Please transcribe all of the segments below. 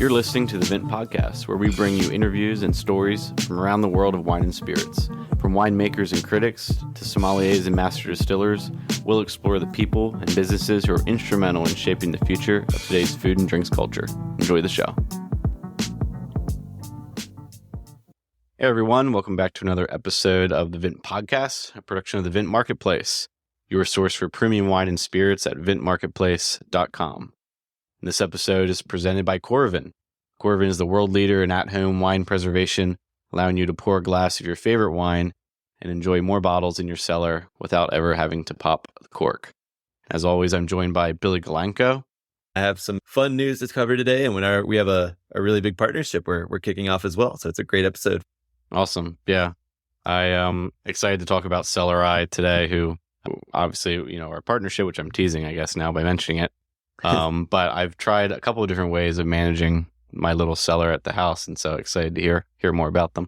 You're listening to the Vint Podcast, where we bring you interviews and stories from around the world of wine and spirits. From winemakers and critics to sommeliers and master distillers, we'll explore the people and businesses who are instrumental in shaping the future of today's food and drinks culture. Enjoy the show. Hey everyone, welcome back to another episode of the Vint Podcast, a production of the Vint Marketplace, your source for premium wine and spirits at vintmarketplace.com. This episode is presented by Coravin. Coravin is the world leader in at-home wine preservation, allowing you to pour a glass of your favorite wine and enjoy more bottles in your cellar without ever having to pop the cork. As always, I'm joined by Billy Galanko. I have some fun news to cover today, and we have a really big partnership we're kicking off as well. So it's a great episode. Awesome. Yeah. I am excited to talk about CellarEye today, who obviously, our partnership, which I'm teasing, I guess, now by mentioning it. But I've tried a couple of different ways of managing my little cellar at the house, and so excited to hear more about them.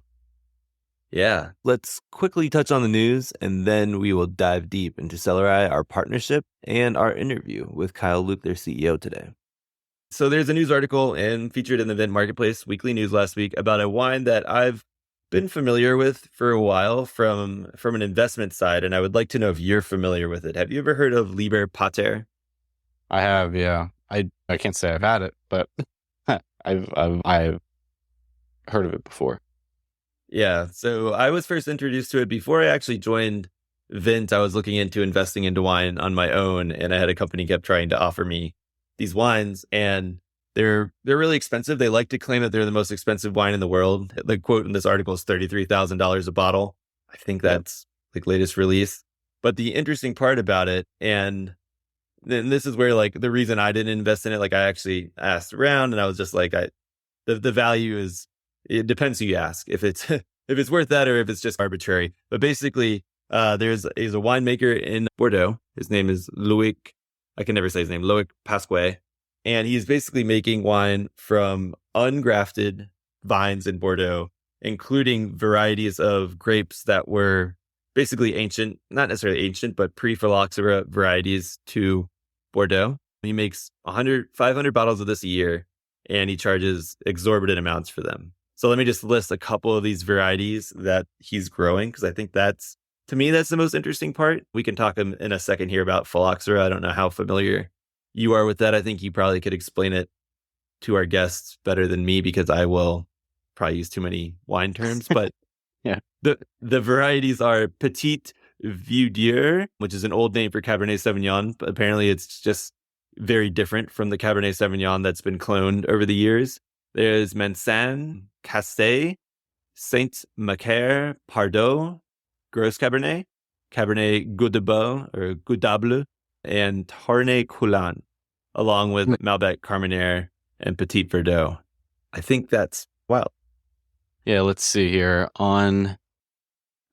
Yeah. Let's quickly touch on the news, and then we will dive deep into CellarEye, our partnership, and our interview with Kyle Luke, their CEO, today. So there's a news article and featured in the Vint Marketplace weekly news last week about a wine that I've been familiar with for a while from an investment side, and I would like to know if you're familiar with it. Have you ever heard of Liber Pater? I have, yeah. I can't say I've had it, but I've heard of it before. Yeah. So I was first introduced to it before I actually joined Vint. I was looking into investing into wine on my own, and I had a company kept trying to offer me these wines, and they're really expensive. They like to claim that they're the most expensive wine in the world. The quote in this article is $33,000 a bottle. I think that's like latest release. But the interesting part about it, and then this is where like the reason I didn't invest in it, like I actually asked around, and I was just like, the value is, it depends who you ask, if it's if it's worth that or if it's just arbitrary. But basically, there's a winemaker in Bordeaux. His name is Loic. I can never say his name. Loic Pasquet, and he's basically making wine from ungrafted vines in Bordeaux, including varieties of grapes that were basically ancient, not necessarily ancient, but pre-phylloxera varieties to Bordeaux. He makes 500 bottles of this a year, and he charges exorbitant amounts for them. So let me just list a couple of these varieties that he's growing, because I think that's the most interesting part. We can talk in a second here about phylloxera. I don't know how familiar you are with that. I think you probably could explain it to our guests better than me, because I will probably use too many wine terms. But yeah, the varieties are Petit Vieux, which is an old name for Cabernet Sauvignon. But apparently it's just very different from the Cabernet Sauvignon that's been cloned over the years. There's Mansan, Castet, Saint Macaire, Pardo, Gros Cabernet, Cabernet Godebo or Godable, and Harnay Coulant, along with Malbec Carmenere and Petit Verdot. I think that's wild. Yeah, let's see here. On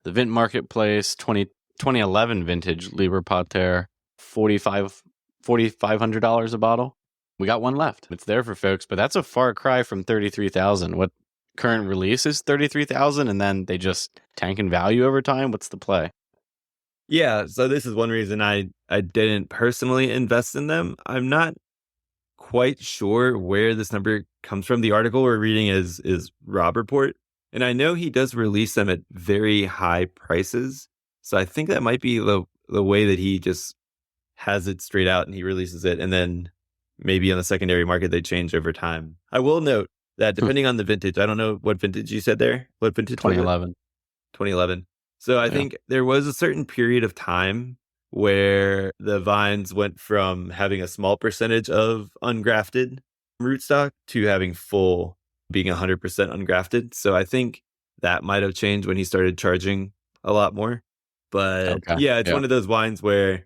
the Vint Marketplace, 2011 vintage Liber Pater, $4,500 a bottle. We got one left. It's there for folks, but that's a far cry from $33,000. What current release is $33,000, and then they just tank in value over time? What's the play? Yeah, so this is one reason I didn't personally invest in them. I'm not quite sure where this number comes from. The article we're reading is Rob Report, and I know he does release them at very high prices. So I think that might be the way that he just has it straight out, and he releases it, and then maybe on the secondary market they change over time. I will note that depending on the vintage, I don't know what vintage you said there. What vintage? 2011. 2011. So I think there was a certain period of time where the vines went from having a small percentage of ungrafted rootstock to having full, being 100% ungrafted. So I think that might have changed when he started charging a lot more. But it's one of those wines where,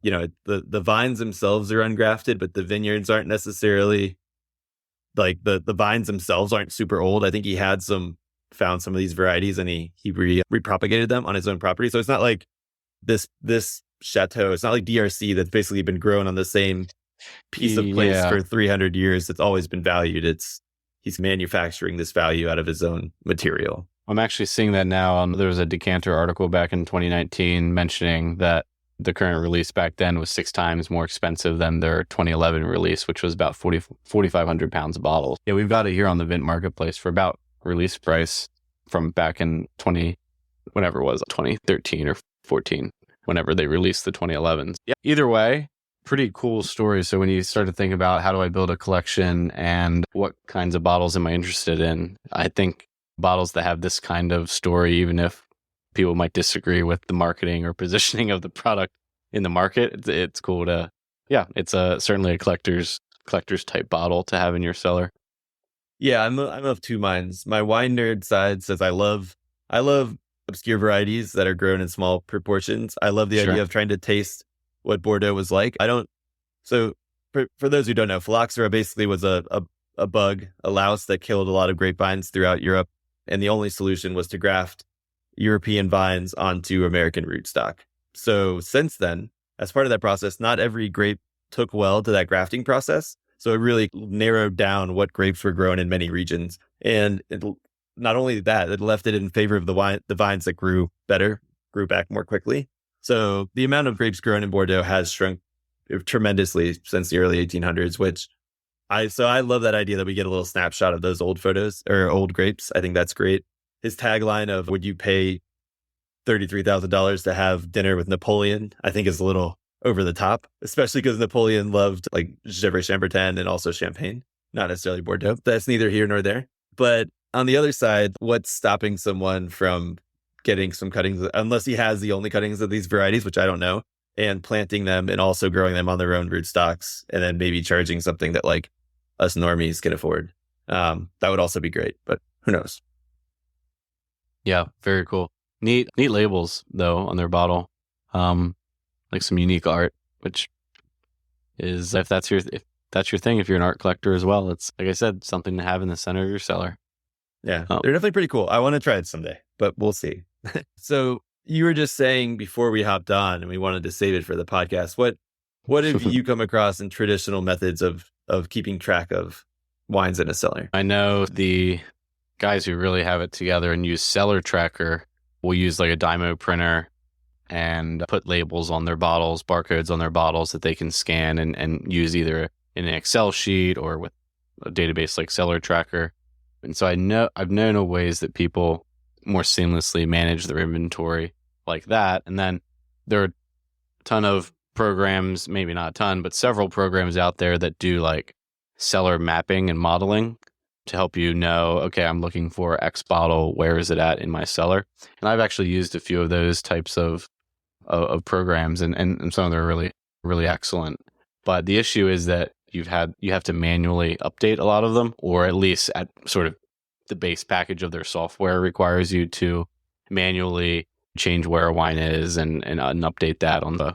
the vines themselves are ungrafted, but the vineyards aren't necessarily, like the vines themselves aren't super old. I think he had found some of these varieties, and he repropagated them on his own property. So it's not like this chateau. It's not like DRC that's basically been grown on the same piece of place for 300 years. It's always been valued. He's manufacturing this value out of his own material. I'm actually seeing that now. There was a Decanter article back in 2019 mentioning that The current release back then was 6 times more expensive than their 2011 release, which was about 4,500 pounds of bottles. Yeah, we've got it here on the Vint Marketplace for about release price from back in whenever it was, 2013 or 14, whenever they released the 2011s. Yeah, either way, pretty cool story. So when you start to think about how do I build a collection and what kinds of bottles am I interested in, I think bottles that have this kind of story, even if people might disagree with the marketing or positioning of the product in the market, it's cool to, yeah, it's certainly a collector's type bottle to have in your cellar. Yeah, I'm of two minds. My wine nerd side says I love obscure varieties that are grown in small proportions. I love the idea of trying to taste what Bordeaux was like. So for those who don't know, phylloxera basically was a bug, a louse that killed a lot of grapevines throughout Europe. And the only solution was to graft European vines onto American rootstock. So since then, as part of that process, not every grape took well to that grafting process. So it really narrowed down what grapes were grown in many regions. And not only that, it left it in favor of the vines that grew back more quickly. So the amount of grapes grown in Bordeaux has shrunk tremendously since the early 1800s, which I love that idea that we get a little snapshot of those old photos or old grapes. I think that's great. His tagline of "Would you pay $33,000 to have dinner with Napoleon?" I think is a little over the top, especially because Napoleon loved like Gevrey-Chambertin and also champagne, not necessarily Bordeaux. That's neither here nor there. But on the other side, what's stopping someone from getting some cuttings, unless he has the only cuttings of these varieties, which I don't know, and planting them and also growing them on their own rootstocks, and then maybe charging something that like us normies can afford? That would also be great, but who knows? Yeah, very cool. Neat labels though on their bottle. Like some unique art, which is if that's your thing, if you're an art collector as well, it's like I said, something to have in the center of your cellar. Yeah, they're definitely pretty cool. I want to try it someday, but we'll see. So you were just saying before we hopped on and we wanted to save it for the podcast, what have you come across in traditional methods of keeping track of wines in a cellar? I know the guys who really have it together and use Cellar Tracker will use like a Dymo printer and put labels on their bottles, barcodes on their bottles that they can scan and use either in an Excel sheet or with a database like Cellar Tracker. And so I've known of ways that people more seamlessly manage their inventory like that. And then there are a ton of programs, maybe not a ton, but several programs out there that do like cellar mapping and modeling to help you know, okay, I'm looking for X bottle. Where is it at in my cellar? And I've actually used a few of those types of programs, and some of them are really, really excellent. But the issue is that you have to manually update a lot of them, or at least at sort of the base package of their software requires you to manually change where a wine is and update that on the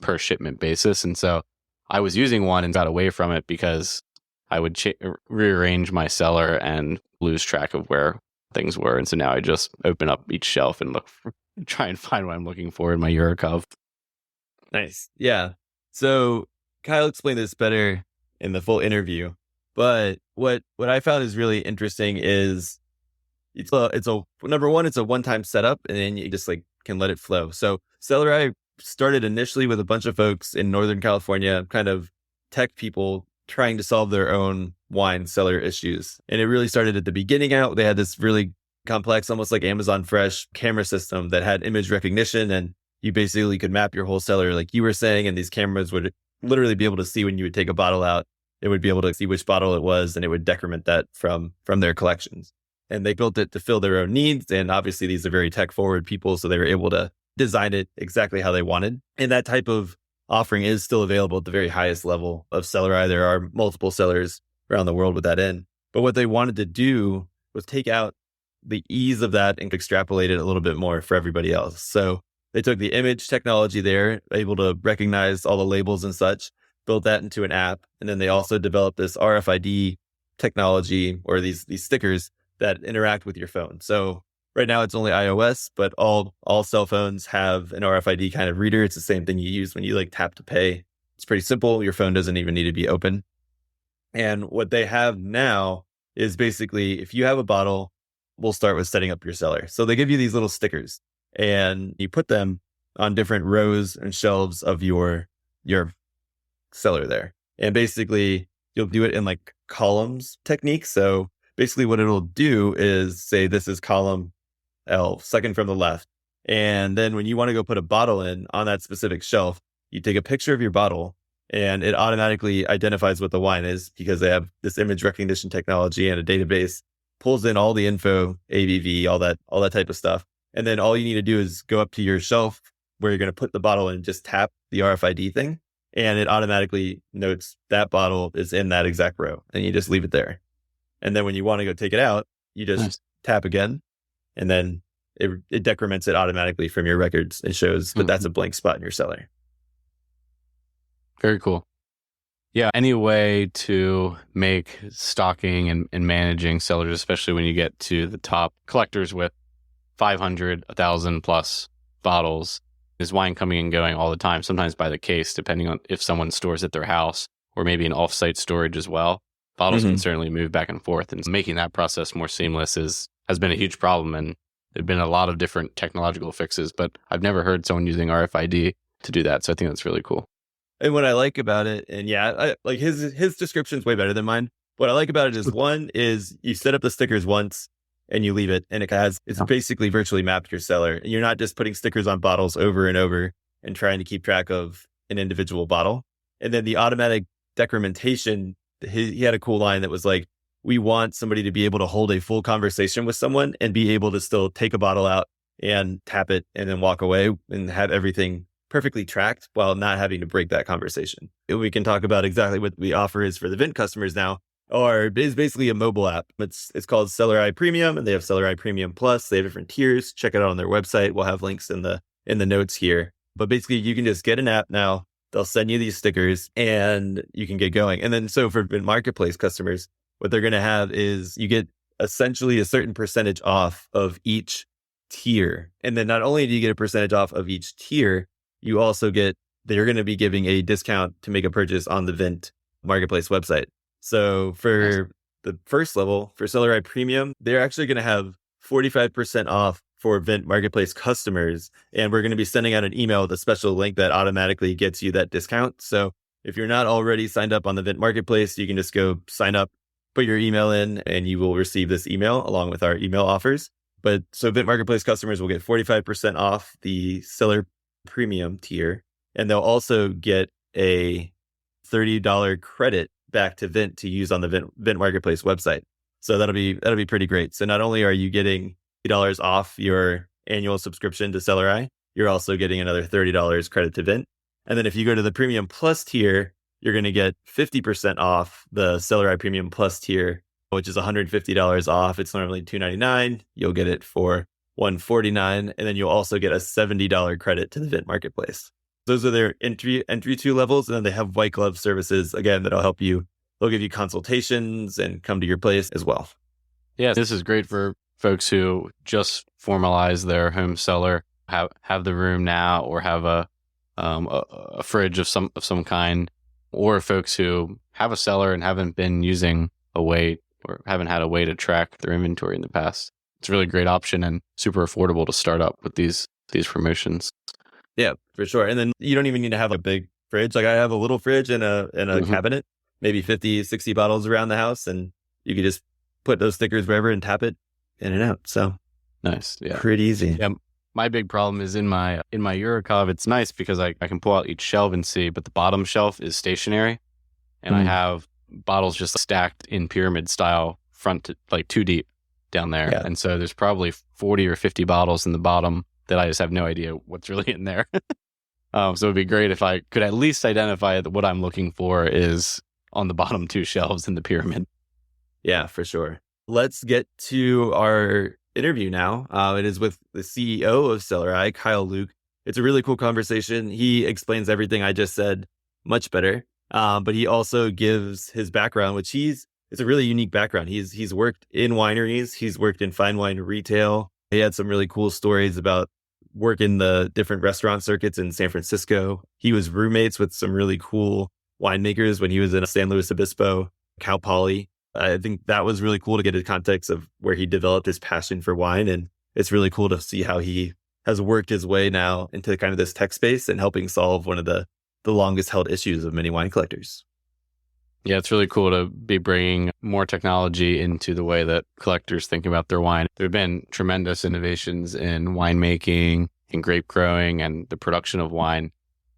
per shipment basis. And so I was using one and got away from it because I would rearrange my cellar and lose track of where things were. And so now I just open up each shelf and try and find what I'm looking for in my Eurocov. Nice. Yeah. So Kyle explained this better in the full interview, but what I found is really interesting is it's a number one, it's a one-time setup, and then you just like can let it flow. So CellarEye started initially with a bunch of folks in Northern California, kind of tech people trying to solve their own wine cellar issues. And it really started at the beginning out. They had this really complex, almost like Amazon Fresh camera system that had image recognition, and you basically could map your whole cellar like you were saying, and these cameras would literally be able to see when you would take a bottle out. It would be able to see which bottle it was, and it would decrement that from their collections. And they built it to fill their own needs. And obviously these are very tech forward people, so they were able to design it exactly how they wanted. And that type of offering is still available at the very highest level of CellarEye. There are multiple cellars around the world with that in. But what they wanted to do was take out the ease of that and extrapolate it a little bit more for everybody else. So they took the image technology there, able to recognize all the labels and such, built that into an app. And then they also developed this RFID technology, or these stickers that interact with your phone. So right now it's only iOS, but all cell phones have an RFID kind of reader. It's the same thing you use when you like tap to pay. It's pretty simple. Your phone doesn't even need to be open. And what they have now is basically, if you have a bottle, we'll start with setting up your cellar. So they give you these little stickers and you put them on different rows and shelves of your cellar there. And basically you'll do it in like columns technique. So basically what it'll do is say this is column L, second from the left. And then when you want to go put a bottle in on that specific shelf, you take a picture of your bottle and it automatically identifies what the wine is because they have this image recognition technology and a database, pulls in all the info, ABV, all that type of stuff. And then all you need to do is go up to your shelf where you're going to put the bottle in, just tap the RFID thing, and it automatically notes that bottle is in that exact row, and you just leave it there. And then when you want to go take it out, you just tap again, and then it decrements it automatically from your records. It shows that that's a blank spot in your cellar. Very cool. Yeah, any way to make stocking and managing cellars, especially when you get to the top collectors with 500, 1,000 plus bottles, is wine coming and going all the time, sometimes by the case, depending on if someone stores at their house or maybe an off-site storage as well. Bottles can certainly move back and forth, and making that process more seamless has been a huge problem. And there've been a lot of different technological fixes, but I've never heard someone using RFID to do that. So I think that's really cool. And what I like about it, and I like his description's way better than mine. What I like about it is one is you set up the stickers once and you leave it, and it's basically virtually mapped your cellar. And you're not just putting stickers on bottles over and over and trying to keep track of an individual bottle. And then the automatic decrementation, he had a cool line that was like, we want somebody to be able to hold a full conversation with someone and be able to still take a bottle out and tap it and then walk away and have everything perfectly tracked while not having to break that conversation. And we can talk about exactly what the offer is for the Vint customers now, or is basically a mobile app. It's called CellarEye Premium, and they have CellarEye Premium Plus. They have different tiers. Check it out on their website. We'll have links in the notes here. But basically, you can just get an app now. They'll send you these stickers, and you can get going. And then, so for Vint Marketplace customers, what they're going to have is you get essentially a certain percentage off of each tier. And then not only do you get a percentage off of each tier, you also they're going to be giving a discount to make a purchase on the Vint Marketplace website. So for the first level, for CellarEye Premium, they're actually going to have 45% off for Vint Marketplace customers. And we're going to be sending out an email with a special link that automatically gets you that discount. So if you're not already signed up on the Vint Marketplace, you can just go sign up, put your email in, and you will receive this email along with our email offers. But so Vint Marketplace customers will get 45% off the Cellar Premium tier, and they'll also get a $30 credit back to Vint to use on the Vint Marketplace website. So that'll be pretty great. So not only are you getting $30 off your annual subscription to CellarEye, you're also getting another $30 credit to Vint. And then if you go to the Premium Plus tier, you're going to get 50% off the CellarEye Premium Plus tier, which is $150 off. It's normally $299. You'll get it for $149, and then you'll also get a $70 credit to the Vint Marketplace. Those are their entry 2 levels, and then they have white glove services, again, that'll help you. They'll give you consultations and come to your place as well. Yeah, this is great for folks who just formalize their home cellar, have the room now, or have a fridge of some kind, or folks who have a cellar and haven't been using a way or haven't had a way to track their inventory in the past. It's a really great option and super affordable to start up with these promotions. Yeah, for sure. And then you don't even need to have a big fridge. Like I have a little fridge and a cabinet, maybe 50, 60 bottles around the house, and you could just put those stickers wherever and tap it in and out. So nice. Yeah. Pretty easy. Yeah. My big problem is in my Eurocov. It's nice because I can pull out each shelf and see, but the bottom shelf is stationary, and I have bottles just stacked in pyramid style, front to like 2 deep down there. Yeah. And so there's probably 40 or 50 bottles in the bottom that I just have no idea what's really in there. So it'd be great if I could at least identify that what I'm looking for is on the bottom 2 shelves in the pyramid. Yeah, for sure. Let's get to our interview now. It is with the CEO of CellarEye, Kyle Luke. It's a really cool conversation. He explains everything I just said much better, but he also gives his background, which it's a really unique background. He's worked in wineries. He's worked in fine wine retail. He had some really cool stories about working the different restaurant circuits in San Francisco. He was roommates with some really cool winemakers when he was in San Luis Obispo, Cal Poly. I think that was really cool to get a context of where he developed his passion for wine. And it's really cool to see how he has worked his way now into kind of this tech space and helping solve one of the longest held issues of many wine collectors. Yeah, it's really cool to be bringing more technology into the way that collectors think about their wine. There have been tremendous innovations in winemaking, in grape growing, and the production of wine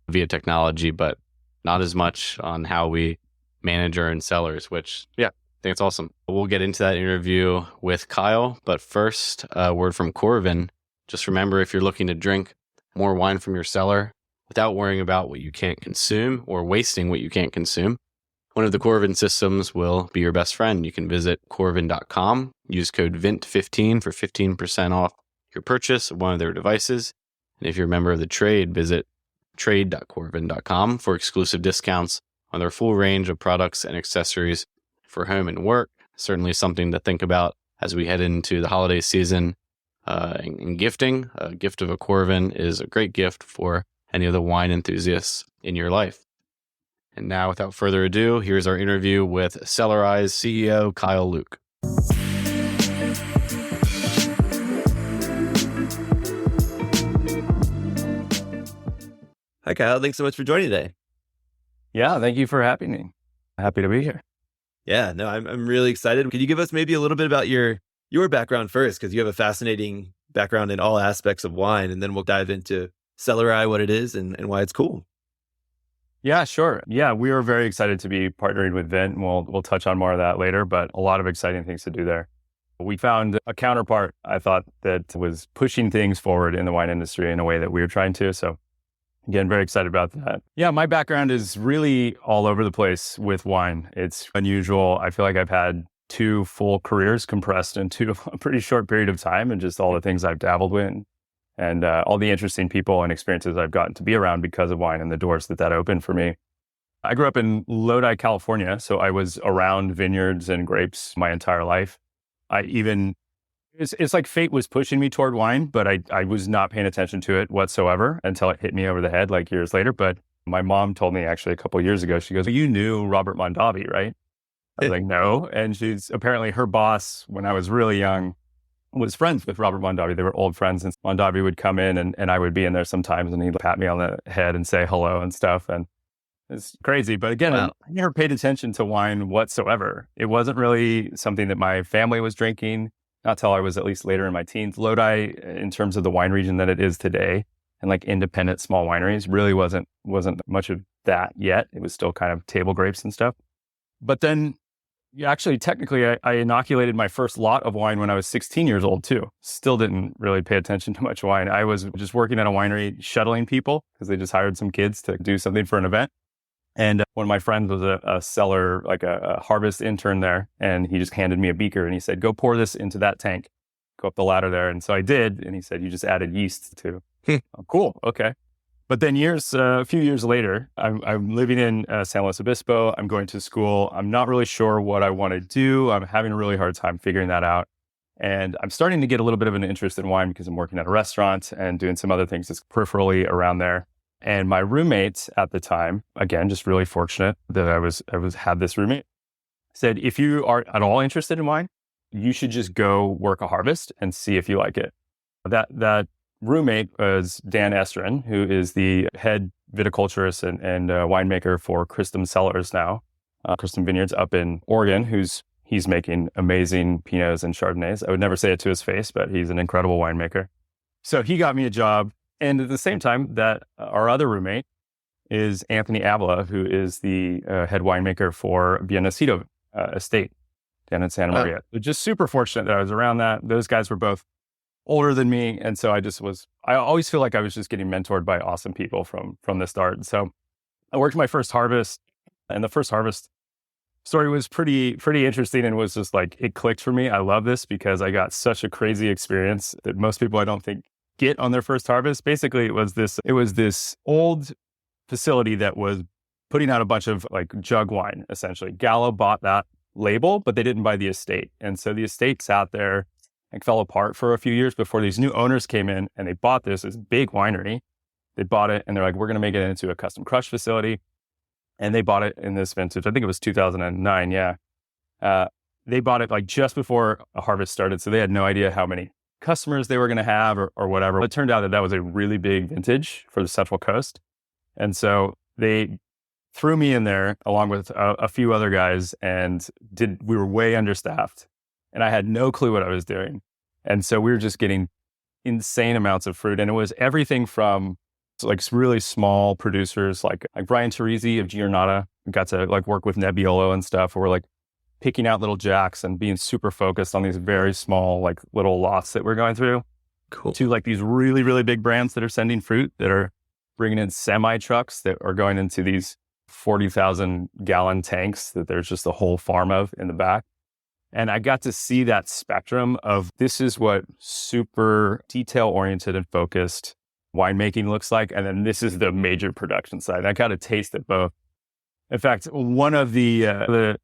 via technology, but not as much on how we manage our own cellars, which, yeah, I think it's awesome. We'll get into that interview with Kyle, but first, a word from Corvin. Just remember, if you're looking to drink more wine from your cellar without worrying about what you can't consume or wasting what you can't consume, one of the Corvin systems will be your best friend. You can visit corvin.com, use code VINT15 for 15% off your purchase of one of their devices. And if you're a member of the trade, visit trade.corvin.com for exclusive discounts on their full range of products and accessories for home and work. Certainly something to think about as we head into the holiday season. And gifting, a gift of a Corvin is a great gift for any of the wine enthusiasts in your life. And now, without further ado, here's our interview with CellarEye's CEO, Kyle Luke. Hi, Kyle. Thanks so much for joining today. Yeah, thank you for having me. Happy to be here. Yeah, no, I'm really excited. Could you give us maybe a little bit about your background first? Because you have a fascinating background in all aspects of wine, and then we'll dive into CellarEye, what it is, and why it's cool. Yeah, sure. Yeah, we are very excited to be partnering with Vint, and we'll touch on more of that later, but a lot of exciting things to do there. We found a counterpart, I thought, that was pushing things forward in the wine industry in a way that we were trying to. So again, very excited about that. Yeah, my background is really all over the place with wine. It's unusual. I feel like I've had 2 full careers compressed into a pretty short period of time, and just all the things I've dabbled in and all the interesting people and experiences I've gotten to be around because of wine and the doors that opened for me. I grew up in Lodi, California, so I was around vineyards and grapes my entire life. It's like fate was pushing me toward wine, but I was not paying attention to it whatsoever until it hit me over the head like years later. But my mom told me actually a couple of years ago, she goes, "You knew Robert Mondavi, right?" I was like, "No." And she's apparently her boss, when I was really young, was friends with Robert Mondavi. They were old friends, and Mondavi would come in and I would be in there sometimes, and he'd pat me on the head and say hello and stuff. And it's crazy. But again, wow. I never paid attention to wine whatsoever. It wasn't really something that my family was drinking, not till I was at least later in my teens. Lodi, in terms of the wine region that it is today, and like independent small wineries, really wasn't much of that yet. It was still kind of table grapes and stuff. But then actually, technically, I inoculated my first lot of wine when I was 16 years old, too. Still didn't really pay attention to much wine. I was just working at a winery shuttling people because they just hired some kids to do something for an event. And one of my friends was a cellar, like a harvest intern there. And he just handed me a beaker and he said, "Go pour this into that tank. Go up the ladder there." And so I did. And he said, "You just added yeast to." Oh, cool. Okay. But then a few years later, I'm living in San Luis Obispo. I'm going to school. I'm not really sure what I want to do. I'm having a really hard time figuring that out. And I'm starting to get a little bit of an interest in wine because I'm working at a restaurant and doing some other things that's peripherally around there. And my roommate at the time, again, just really fortunate that I had this roommate, said, "If you are at all interested in wine, you should just go work a harvest and see if you like it." That roommate was Dan Estrin, who is the head viticulturist and winemaker for Christum Cellars now, Christum Vineyards up in Oregon, he's making amazing Pinots and Chardonnays. I would never say it to his face, but he's an incredible winemaker. So he got me a job. And at the same time, that our other roommate is Anthony Avila, who is the head winemaker for Biennacido Estate down in Santa Maria. So just super fortunate that I was around that. Those guys were both older than me. And so I always feel like I was just getting mentored by awesome people from the start. And so I worked my first harvest, and the first harvest story was pretty interesting, and was just like, it clicked for me. I love this because I got such a crazy experience that most people, I don't think, get on their first harvest. Basically, it was this old facility that was putting out a bunch of like jug wine, essentially. Gallo bought that label, but they didn't buy the estate. And so the estate sat there and fell apart for a few years before these new owners came in, and they bought this big winery. They bought it and they're like, "We're going to make it into a custom crush facility." And they bought it in this vintage. I think it was 2009. Yeah. They bought it like just before a harvest started. So they had no idea how many customers they were going to have or whatever. It turned out that was a really big vintage for the Central Coast. And so they threw me in there along with a few other guys and we were way understaffed and I had no clue what I was doing. And so we were just getting insane amounts of fruit. And it was everything from like really small producers like Brian Teresi of Giornata. We got to like work with Nebbiolo and stuff where we're like picking out little jacks and being super focused on these very small like little lots that we're going through. Cool. To like these really, really big brands that are sending fruit that are bringing in semi trucks that are going into these 40,000 gallon tanks that there's just a whole farm of in the back. And I got to see that spectrum of this is what super detail oriented and focused winemaking looks like. And then this is the major production side. I got a taste of both. In fact, one of the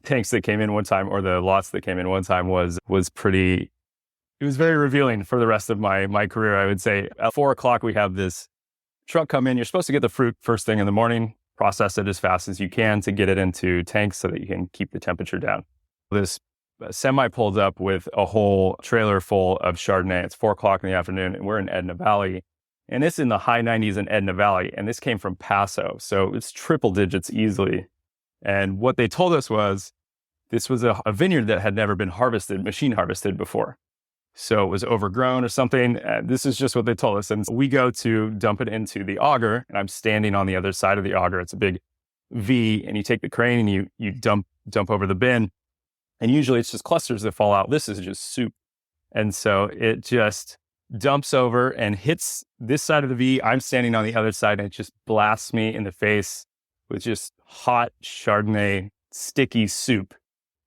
tanks that came in one time, or the lots that came in one time was pretty, it was very revealing for the rest of my career, I would say. At 4:00, we have this truck come in. You're supposed to get the fruit first thing in the morning, process it as fast as you can to get it into tanks so that you can keep the temperature down. This semi pulls up with a whole trailer full of Chardonnay. It's 4:00 in the afternoon and we're in Edna Valley. And it's in the high 90s in Edna Valley. And this came from Paso. So it's triple digits easily. And what they told us was this was a vineyard that had never been machine harvested before. So it was overgrown or something. This is just what they told us. And we go to dump it into the auger, and I'm standing on the other side of the auger. It's a big V, and you take the crane and you dump over the bin. And usually it's just clusters that fall out. This is just soup. And so it just dumps over and hits this side of the V. I'm standing on the other side, and it just blasts me in the face with just hot Chardonnay, sticky soup.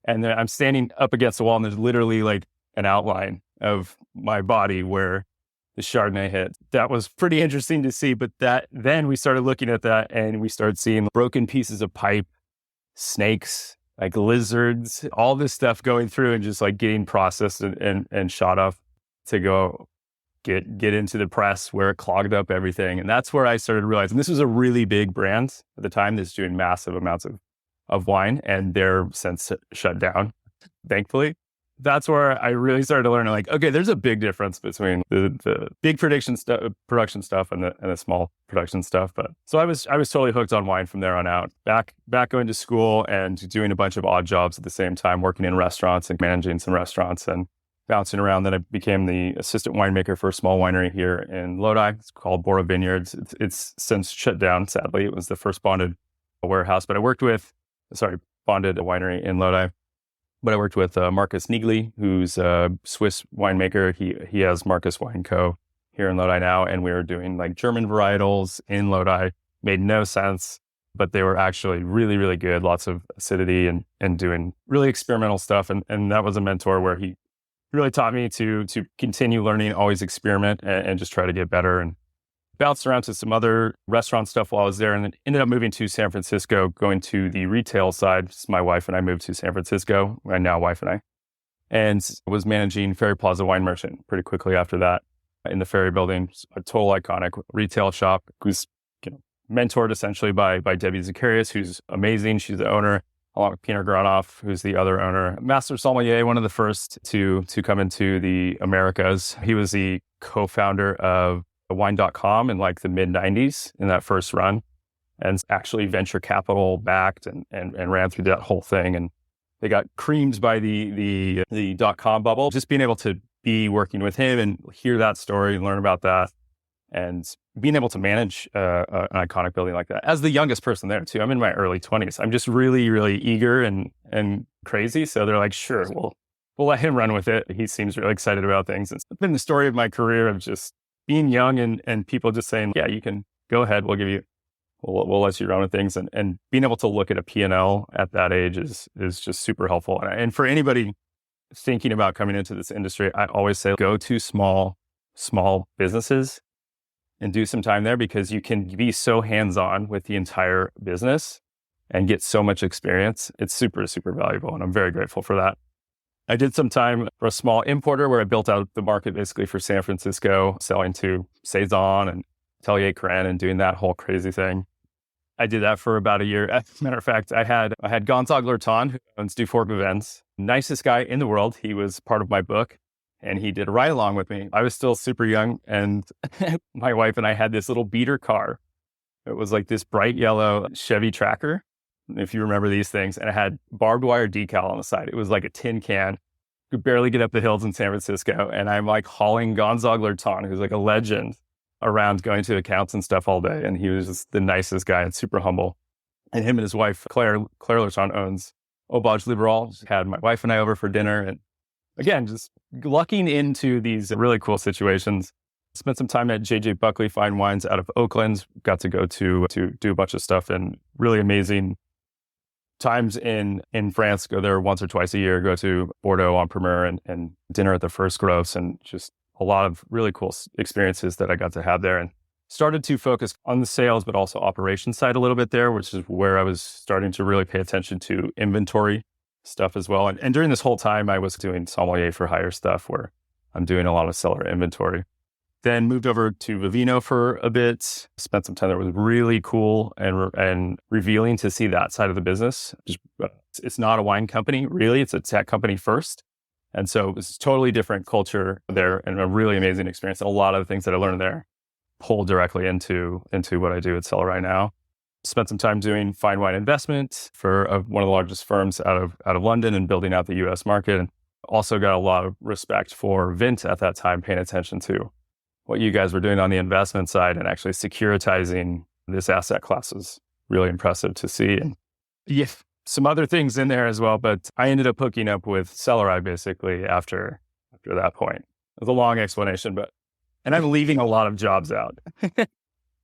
And then I'm standing up against the wall, and there's literally like an outline of my body where the Chardonnay hit. That was pretty interesting to see. But then we started looking at that, and we started seeing broken pieces of pipe, snakes, like lizards, all this stuff going through and just like getting processed and shot off to go get into the press where it clogged up everything. And that's where I started realizing this was a really big brand at the time that's doing massive amounts of wine, and they're since shut down, thankfully. That's where I really started to learn, like, okay, there's a big difference between the big production stuff and the small production stuff. But so I was totally hooked on wine from there on out. Back going to school and doing a bunch of odd jobs at the same time, working in restaurants and managing some restaurants and bouncing around. Then I became the assistant winemaker for a small winery here in Lodi. It's called Bordeaux Vineyards. It's since shut down, sadly. It was the first bonded warehouse, but bonded winery in Lodi. But I worked with Marcus Nigli, who's a Swiss winemaker. He has Marcus Wine Co. here in Lodi now, and we were doing like German varietals in Lodi. Made no sense, but they were actually really, really good. Lots of acidity and doing really experimental stuff. And that was a mentor where he really taught me to continue learning, always experiment and just try to get better. And bounced around to some other restaurant stuff while I was there, and then ended up moving to San Francisco, going to the retail side. My wife and I moved to San Francisco, and now wife and I, and was managing Ferry Plaza Wine Merchant pretty quickly after that in the Ferry building, a total iconic retail shop. Was mentored essentially by Debbie Zacharias, who's amazing. She's the owner, along with Peter Granoff, who's the other owner. Master sommelier, one of the first to come into the Americas. He was the co-founder of wine.com in like the mid 90s in that first run, and actually venture capital backed and ran through that whole thing. And they got creamed by the .com bubble. Just being able to be working with him and hear that story, learn about that, and being able to manage an iconic building like that as the youngest person there too. I'm in my early 20s. I'm just really, really eager and crazy. So they're like, sure, we'll let him run with it. He seems really excited about things. It's been the story of my career of just being young and people just saying, yeah, you can go ahead. We'll let you run with things. And being able to look at a P&L at that age is just super helpful. And for anybody thinking about coming into this industry, I always say, go to small businesses and do some time there, because you can be so hands-on with the entire business and get so much experience. It's super, super valuable. And I'm very grateful for that. I did some time for a small importer where I built out the market basically for San Francisco, selling to Saison and Tellier Cren and doing that whole crazy thing. I did that for about a year. As a matter of fact, I had Gonzag Lurton, who owns Dufour Bouven's, nicest guy in the world. He was part of my book. and he did a ride along with me. I was still super young, and my wife and I had this little beater car. It was like this bright yellow Chevy Tracker, if you remember these things, and it had barbed wire decal on the side. It was like a tin can. Could barely get up the hills in San Francisco, and I'm like hauling Gonzalo Lerton, who's like a legend, around going to accounts and stuff all day, and he was just the nicest guy and super humble. And him and his wife, Claire Lerton, owns Auberge Liberal. Just had my wife and I over for dinner, and again, just lucking into these really cool situations. Spent some time at J.J. Buckley Fine Wines out of Oakland. Got to go to do a bunch of stuff, and really amazing times in France. Go there once or twice a year. Go to Bordeaux en primeur and dinner at the First Gross, and just a lot of really cool experiences that I got to have there. And started to focus on the sales, but also operations side a little bit there, which is where I was starting to really pay attention to inventory stuff as well. And during this whole time, I was doing sommelier for hire stuff where I'm doing a lot of cellar inventory. Then moved over to Vivino for a bit, spent some time there. It was really cool and revealing to see that side of the business. It's not a wine company, really. It's a tech company first. And so it was a totally different culture there and a really amazing experience. And a lot of the things that I learned there pull directly into what I do at CellarEye now. Spent some time doing fine wine investment for one of the largest firms out of London and building out the US market. And also got a lot of respect for Vint at that time, paying attention to what you guys were doing on the investment side and actually securitizing this asset class is really impressive to see. And yeah, some other things in there as well, but I ended up hooking up with CellarEye basically after that point. It was a long explanation, and I'm leaving a lot of jobs out.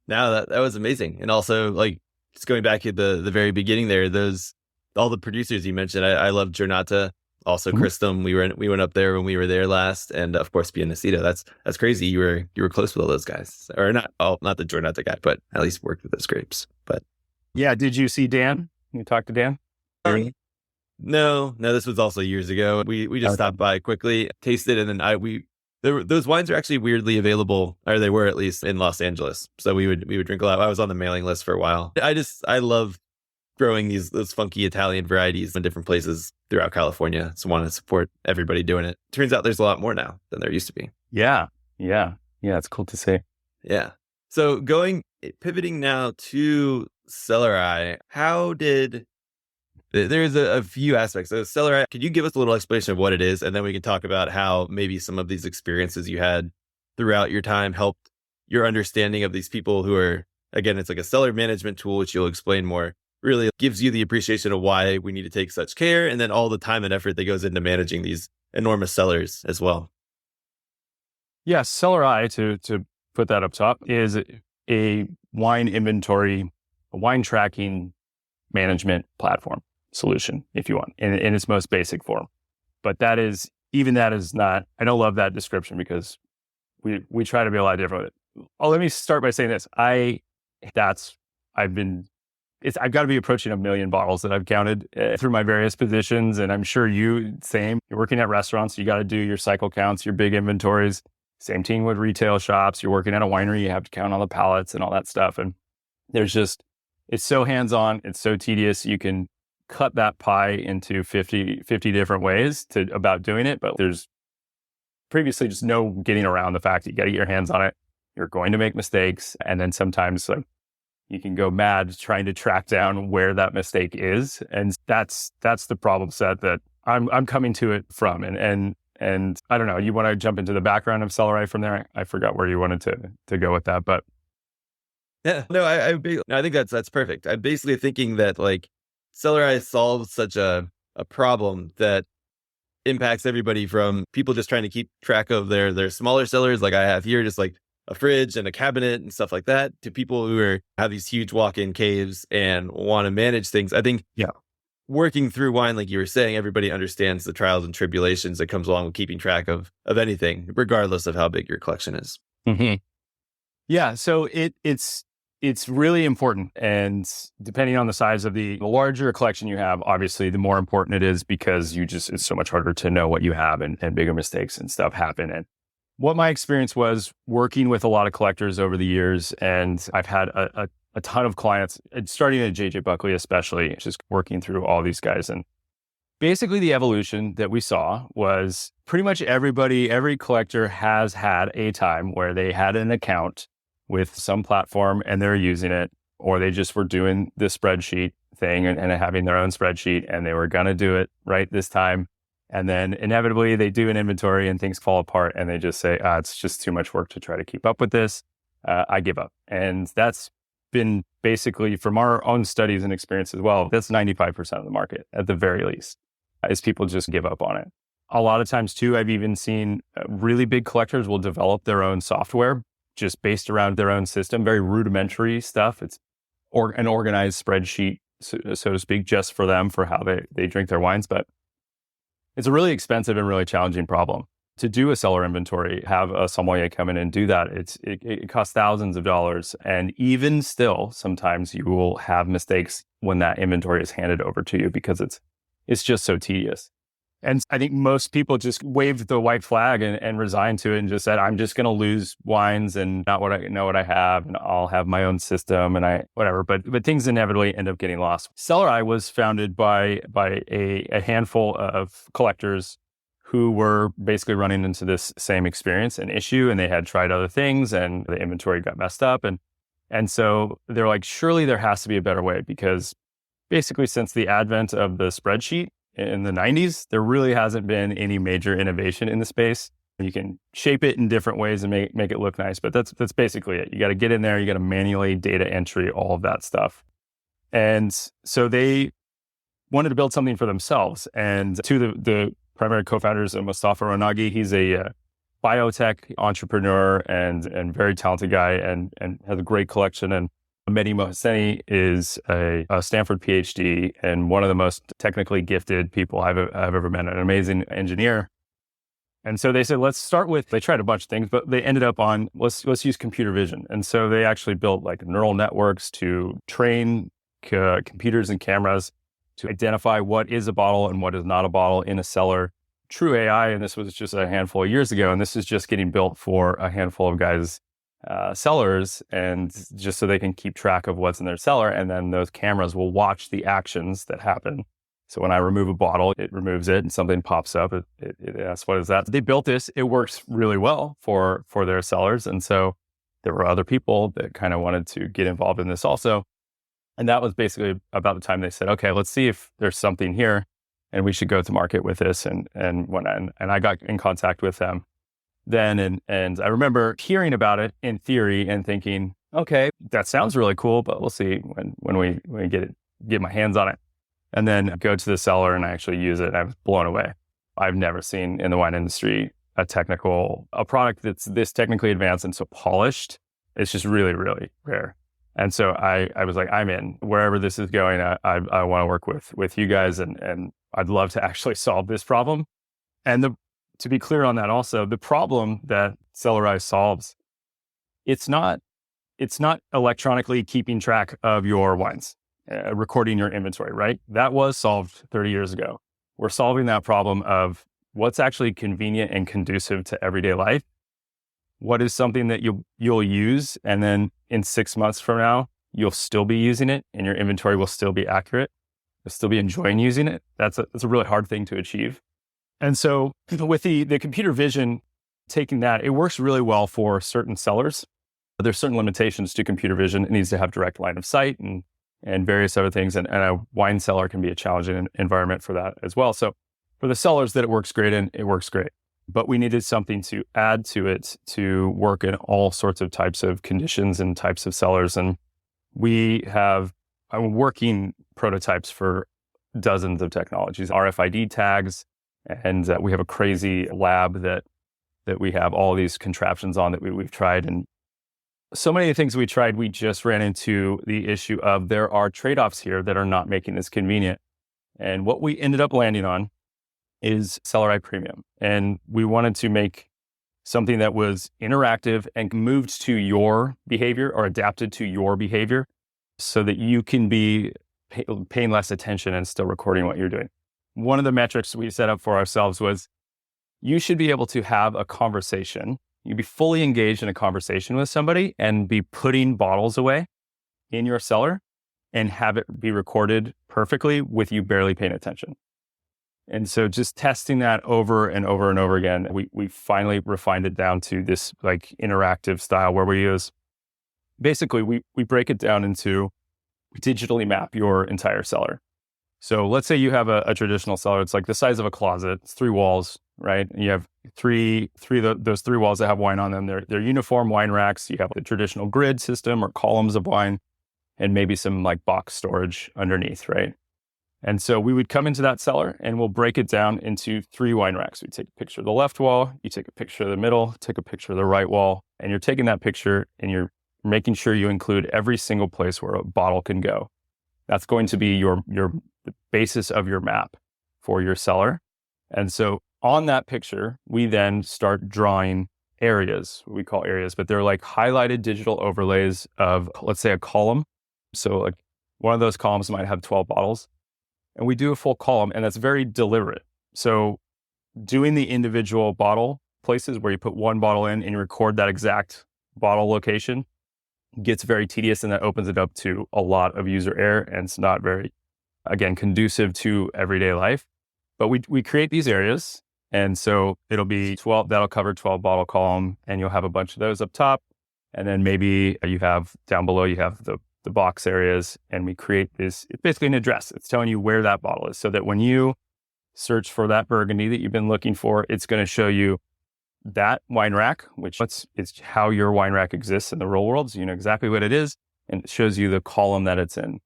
Now that was amazing. And also, like, just going back at the very beginning there, all the producers you mentioned, I love Giornata. Also, Christum, we went up there when we were there last, and of course, Pianacito. That's crazy. You were close with all those guys, or not? Oh, not the Giornata guy, but at least worked with those grapes. But yeah, did you see Dan? You talked to Dan? No. This was also years ago. We just stopped by quickly, tasted, and then those wines are actually weirdly available, or they were at least in Los Angeles. So we would drink a lot. I was on the mailing list for a while. I love growing those funky Italian varieties in different places throughout California. So want to support everybody doing it. Turns out there's a lot more now than there used to be. Yeah. It's cool to see. Yeah. So pivoting now to CellarEye, there's a few aspects. So CellarEye, could you give us a little explanation of what it is? And then we can talk about how maybe some of these experiences you had throughout your time helped your understanding of these people who are, again, it's like a cellar management tool, which you'll explain more. Really gives you the appreciation of why we need to take such care, and then all the time and effort that goes into managing these enormous cellars as well. Yeah, CellarEye, to put that up top, is a wine inventory, a wine tracking management platform solution, if you want, in its most basic form. But that is not, I don't love that description because we try to be a lot different with it. Oh, let me start by saying this. I've got to be approaching 1 million bottles that I've counted through my various positions. And I'm sure same. You're working at restaurants, you got to do your cycle counts, your big inventories. Same thing with retail shops. You're working at a winery, you have to count all the pallets and all that stuff. And it's so hands-on, it's so tedious. You can cut that pie into 50 different ways about doing it. But there's previously just no getting around the fact that you got to get your hands on it. You're going to make mistakes. And then sometimes you can go mad trying to track down where that mistake is. And that's the problem set that I'm coming to it from. And I don't know, you want to jump into the background of CellarEye from there? I forgot where you wanted to go with that, but. Yeah, no, I think that's perfect. I'm basically thinking that like CellarEye solves such a problem that impacts everybody from people just trying to keep track of their smaller cellars like I have here, just like a fridge and a cabinet and stuff like that, to people who have these huge walk-in caves and want to manage things. I think working through wine, like you were saying, everybody understands the trials and tribulations that comes along with keeping track of anything, regardless of how big your collection is. Mm-hmm. Yeah, so it's really important. And depending on the size of the larger collection you have, obviously, the more important it is because it's so much harder to know what you have and bigger mistakes and stuff happen. And what my experience was working with a lot of collectors over the years, and I've had a ton of clients, starting at J.J. Buckley especially, just working through all these guys. And basically the evolution that we saw was pretty much every collector has had a time where they had an account with some platform and they're using it, or they just were doing the spreadsheet thing and having their own spreadsheet, and they were going to do it right this time. And then inevitably they do an inventory and things fall apart and they just say, it's just too much work to try to keep up with this. I give up. And that's been basically, from our own studies and experience as well, that's 95% of the market at the very least, is people just give up on it. A lot of times too, I've even seen really big collectors will develop their own software just based around their own system, very rudimentary stuff. It's an organized spreadsheet, so to speak, just for them, for how they drink their wines. But it's a really expensive and really challenging problem. To do a cellar inventory, have a sommelier come in and do that, it costs thousands of dollars. And even still, sometimes you will have mistakes when that inventory is handed over to you because it's just so tedious. And I think most people just waved the white flag and resigned to it and just said, I'm just going to lose wines and not what I have, and I'll have my own system and whatever. But things inevitably end up getting lost. CellarEye was founded by a handful of collectors who were basically running into this same experience and issue, and they had tried other things and the inventory got messed up. And so they're like, surely there has to be a better way, because basically since the advent of the spreadsheet in the 90s, there really hasn't been any major innovation in the space. You can shape it in different ways and make it look nice, but that's basically it. You got to get in there, you got to manually data entry, all of that stuff. And so they wanted to build something for themselves. And the primary co-founders of Mustafa Ronagi, he's a biotech entrepreneur and very talented guy and has a great collection. And Mehdi Mohseni is a Stanford PhD and one of the most technically gifted people I've ever met, an amazing engineer. And so they said, they tried a bunch of things, but they ended up on, let's use computer vision. And so they actually built like neural networks to train computers and cameras to identify what is a bottle and what is not a bottle in a cellar. True AI, and this was just a handful of years ago, and this is just getting built for a handful of guys' cellars, and just so they can keep track of what's in their cellar, and then those cameras will watch the actions that happen. So when I remove a bottle, it removes it, and something pops up. It asks, "What is that?" They built this. It works really well for their cellars, and so there were other people that kind of wanted to get involved in this also. And that was basically about the time they said, "Okay, let's see if there's something here, and we should go to market with this." And I got in contact with them then, and I remember hearing about it in theory and thinking, okay, that sounds really cool, but we'll see when we get my hands on it. And then go to the cellar and I actually use it, and I was blown away. I've never seen in the wine industry a product that's this technically advanced and so polished. It's just really, really rare. And so I was like, I'm in. Wherever this is going, I want to work with you guys, and I'd love to actually solve this problem. And to be clear on that also, the problem that CellarEye's solves, it's not electronically keeping track of your wines, recording your inventory, right? That was solved 30 years ago. We're solving that problem of what's actually convenient and conducive to everyday life. What is something that you'll use, and then in 6 months from now, you'll still be using it and your inventory will still be accurate. You'll still be enjoying using it. That's a really hard thing to achieve. And so with the computer vision, taking that, it works really well for certain cellars. There's certain limitations to computer vision. It needs to have direct line of sight and various other things. And a wine cellar can be a challenging environment for that as well. So for the cellars that it works great in, it works great. But we needed something to add to it to work in all sorts of types of conditions and types of cellars. And we have working prototypes for dozens of technologies, RFID tags, and we have a crazy lab that we have all these contraptions on that we've tried. And so many of the things we tried, we just ran into the issue of there are trade-offs here that are not making this convenient. And what we ended up landing on is CellarEye Premium. And we wanted to make something that was interactive and moved to your behavior or adapted to your behavior so that you can be paying less attention and still recording what you're doing. One of the metrics we set up for ourselves was you should be able to have a conversation. You'd be fully engaged in a conversation with somebody and be putting bottles away in your cellar and have it be recorded perfectly with you barely paying attention. And so just testing that over and over and over again, we finally refined it down to this like interactive style where we use, basically we break it down into, we digitally map your entire cellar. So let's say you have a traditional cellar. It's like the size of a closet. It's 3 walls, right? And you have those 3 walls that have wine on them. They're uniform wine racks. You have the traditional grid system or columns of wine and maybe some like box storage underneath, right? And so we would come into that cellar and we'll break it down into 3 wine racks. We take a picture of the left wall, you take a picture of the middle, take a picture of the right wall, and you're taking that picture and you're making sure you include every single place where a bottle can go. That's going to be the basis of your map for your cellar. And so on that picture, we then start drawing areas, what we call areas, but they're like highlighted digital overlays of, let's say, a column. So like one of those columns might have 12 bottles. And we do a full column, and that's very deliberate. So doing the individual bottle places where you put one bottle in and you record that exact bottle location gets very tedious, and that opens it up to a lot of user error, and it's not very, again, conducive to everyday life. But we create these areas, and so it'll be 12, that'll cover 12 bottle column, and you'll have a bunch of those up top. And then maybe you have down below, you have the box areas, and we create this, it's basically an address. It's telling you where that bottle is so that when you search for that Burgundy that you've been looking for, it's going to show you that wine rack, which it's how your wine rack exists in the real world. So you know exactly what it is, and it shows you the column that it's in.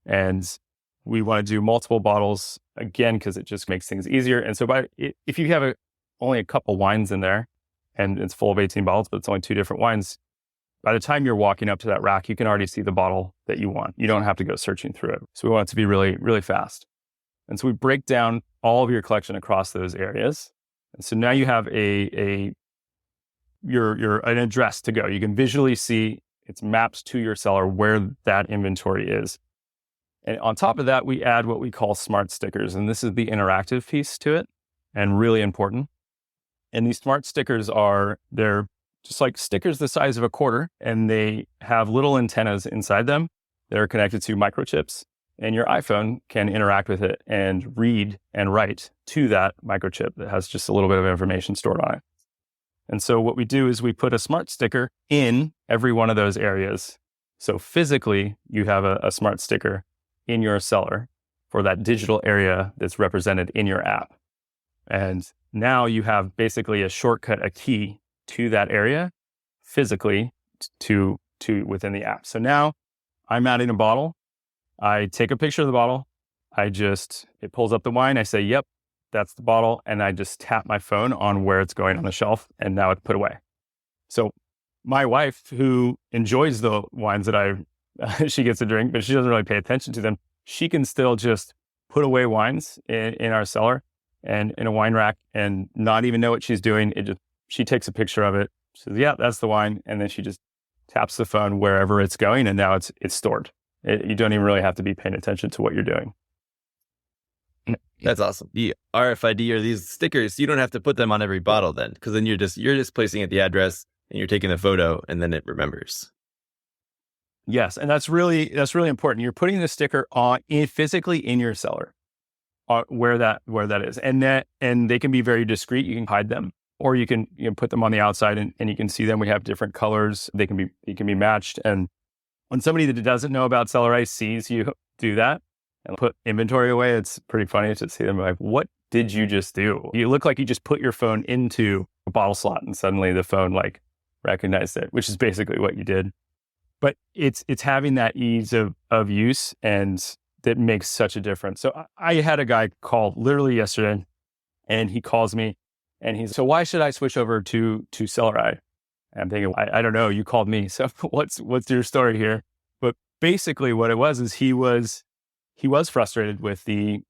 And we want to do multiple bottles again, because it just makes things easier. And so if you have only a couple wines in there and it's full of 18 bottles, but it's only 2 different wines, by the time you're walking up to that rack, you can already see the bottle that you want. You don't have to go searching through it. So we want it to be really, really fast. And so we break down all of your collection across those areas. And so now you have an address to go. You can visually see it's maps to your cellar where that inventory is. And on top of that, we add what we call smart stickers. And this is the interactive piece to it, and really important. And these smart stickers they're just like stickers the size of a quarter, and they have little antennas inside them that are connected to microchips, and your iPhone can interact with it and read and write to that microchip that has just a little bit of information stored on it. And so what we do is we put a smart sticker in every one of those areas. So physically, you have a smart sticker in your cellar for that digital area that's represented in your app. And now you have basically a shortcut, a key to that area physically to within the app. So now I'm adding a bottle. I take a picture of the bottle. It pulls up the wine. I say, yep, that's the bottle. And I just tap my phone on where it's going on the shelf, and now it's put away. So my wife, who enjoys the wines that she gets to drink, but she doesn't really pay attention to them, she can still just put away wines in our cellar and in a wine rack and not even know what she's doing. She takes a picture of it, says, yeah, that's the wine. And then she just taps the phone wherever it's going. And now it's stored. You don't even really have to be paying attention to what you're doing. That's awesome. The RFID or these stickers, you don't have to put them on every bottle then, because then you're just placing at the address and you're taking the photo, and then it remembers. Yes. And that's really important. You're putting the sticker physically in your cellar, where that is. And they can be very discreet. You can hide them. Or you can put them on the outside and you can see them. We have different colors. They can be matched. And when somebody that doesn't know about CellarEye sees you do that and put inventory away, it's pretty funny to see them like, what did you just do? You look like you just put your phone into a bottle slot and suddenly the phone like recognized it, which is basically what you did. But it's having that ease of use, and that makes such a difference. So I had a guy call literally yesterday, and he calls me. And he's, so why should I switch over to CellarEye? And I'm thinking, I don't know, you called me. So what's your story here? But basically what it was is he was frustrated with the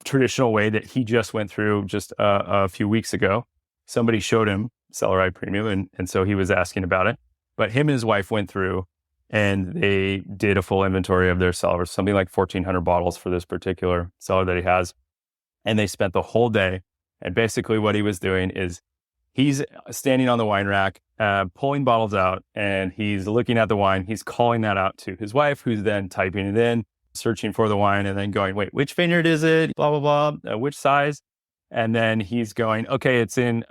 traditional way that he just went through just a few weeks ago. Somebody showed him CellarEye Premium, and so he was asking about it. But him and his wife went through and they did a full inventory of their cellars, something like 1,400 bottles for this particular cellar that he has. And they spent the whole day. And basically what he was doing is he's standing on the wine rack, pulling bottles out, and he's looking at the wine. He's calling that out to his wife, who's then typing it in. searching for the wine and then going, wait, which vineyard is it? Blah, blah, blah, which size? And then he's going, okay, it's in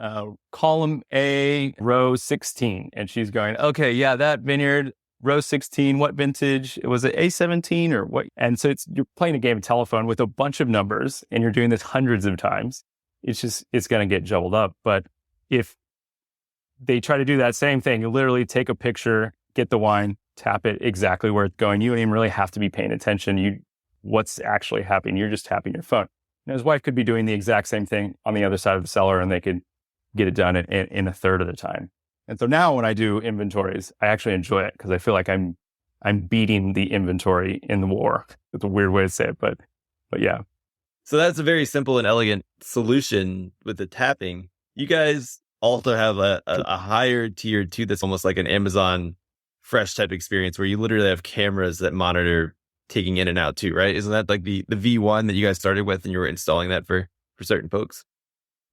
column A, row 16. And she's going, okay, yeah, that vineyard, row 16, what vintage? Was it A17 or what? And so you're playing a game of telephone with a bunch of numbers and you're doing this hundreds of times. It's going to get jumbled up. But if they try to do that same thing, you literally take a picture, get the wine, tap it exactly where it's going. You don't even really have to be paying attention. What's actually happening? You're just tapping your phone. And his wife could be doing the exact same thing on the other side of the cellar and they could get it done in a third of the time. And so now when I do inventories, I actually enjoy it because I feel like I'm beating the inventory in the war. It's a weird way to say it, but yeah. So that's a very simple and elegant solution with the tapping. You guys also have a higher tier too that's almost like an Amazon Fresh type experience where you literally have cameras that monitor taking in and out too, right? Isn't that like the V1 that you guys started with and you were installing that for certain folks?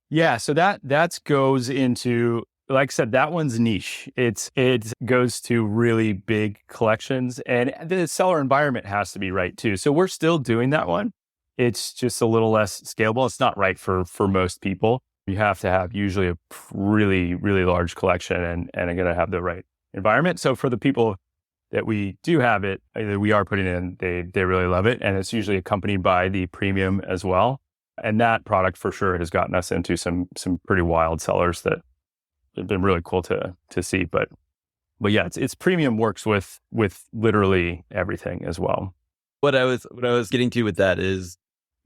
Yeah, so that goes into, like I said, that one's niche. It goes to really big collections and the cellar environment has to be right too. So we're still doing that one. It's just a little less scalable. It's not right for most people. You have to have usually a really, really large collection and are going to have the right environment. So for the people that we do have it, either we are putting in, they really love it. And it's usually accompanied by the premium as well. And that product for sure has gotten us into some pretty wild cellars that have been really cool to see. But yeah, it's premium works with literally everything as well. What I was getting to with that is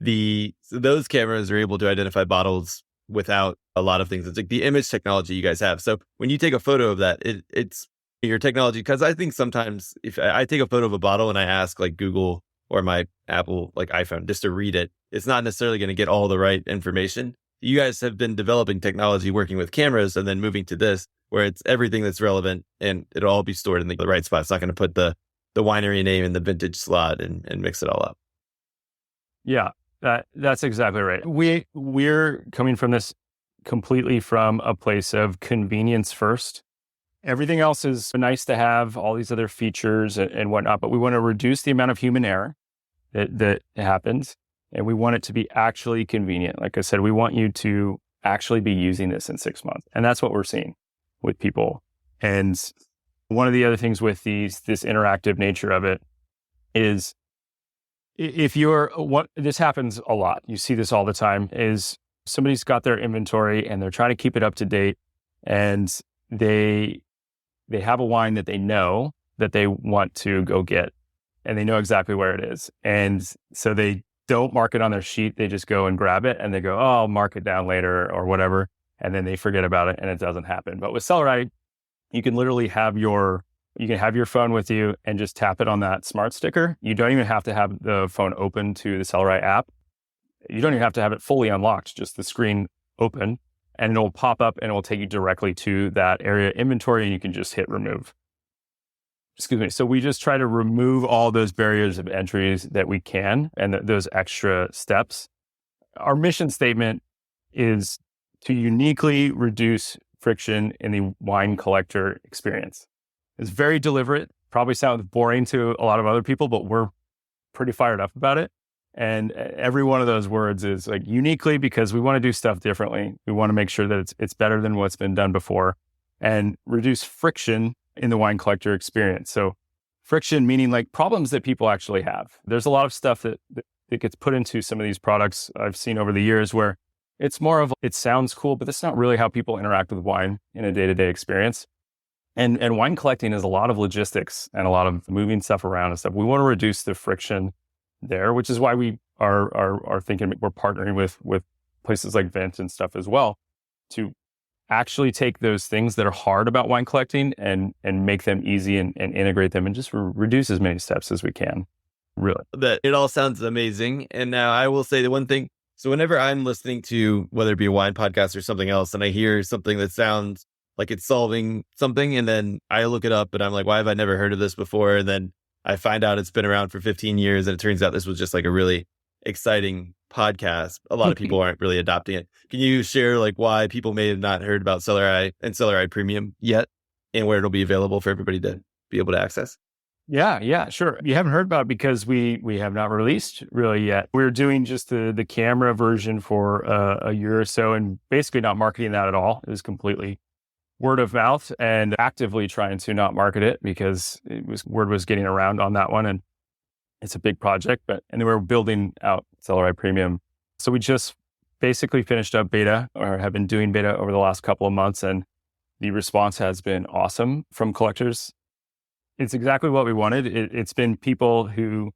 so those cameras are able to identify bottles without a lot of things. It's like the image technology you guys have. So when you take a photo of that, it's your technology. Because I think sometimes if I take a photo of a bottle and I ask like Google or my Apple like iPhone just to read it, it's not necessarily going to get all the right information. You guys have been developing technology working with cameras and then moving to this where it's everything that's relevant and it'll all be stored in the right spot. It's not going to put the winery name in the vintage slot and mix it all up. Yeah, that's exactly right. We're coming from this completely from a place of convenience first. Everything else is nice to have, all these other features and whatnot, but we want to reduce the amount of human error that happens. And we want it to be actually convenient. Like I said, we want you to actually be using this in 6 months. And that's what we're seeing with people. And one of the other things with this interactive nature of it is this happens a lot. You see this all the time is somebody's got their inventory and they're trying to keep it up to date and they have a wine that they know that they want to go get and they know exactly where it is. And so they don't mark it on their sheet. They just go and grab it and they go, oh, I'll mark it down later or whatever. And then they forget about it and it doesn't happen. But with CellarEye, you can literally have your phone with you and just tap it on that smart sticker. You don't even have to have the phone open to the CellarEye app. You don't even have to have it fully unlocked, just the screen open, and it'll pop up and it will take you directly to that area inventory and you can just hit remove. Excuse me. So we just try to remove all those barriers of entries that we can and those extra steps. Our mission statement is to uniquely reduce friction in the wine collector experience. It's very deliberate, probably sounds boring to a lot of other people, but we're pretty fired up about it. And every one of those words is like uniquely because we want to do stuff differently. We want to make sure that it's better than what's been done before and reduce friction in the wine collector experience. So friction meaning like problems that people actually have. There's a lot of stuff that gets put into some of these products I've seen over the years where it's more of, it sounds cool, but that's not really how people interact with wine in a day-to-day experience. And wine collecting is a lot of logistics and a lot of moving stuff around and stuff. We want to reduce the friction there, which is why we are thinking we're partnering with places like Vint and stuff as well to actually take those things that are hard about wine collecting and make them easy and integrate them and just reduce as many steps as we can. Really. That it all sounds amazing. And now I will say the one thing. So whenever I'm listening to whether it be a wine podcast or something else, and I hear something that sounds like it's solving something, and then I look it up and I'm like, why have I never heard of this before? And then I find out it's been around for 15 years and it turns out this was just like a really exciting podcast. A lot of people aren't really adopting it. Can you share like why people may have not heard about CellarEye and CellarEye Premium yet and where it'll be available for everybody to be able to access? Yeah, sure. You haven't heard about it because we have not released really yet. We're doing just the camera version for a year or so and basically not marketing that at all. It was completely word of mouth and actively trying to not market it because word was getting around on that one. And it's a big project, and then we're building out CellarEye Premium. So we just basically finished up beta or have been doing beta over the last couple of months. And the response has been awesome from collectors. It's exactly what we wanted. It's been people who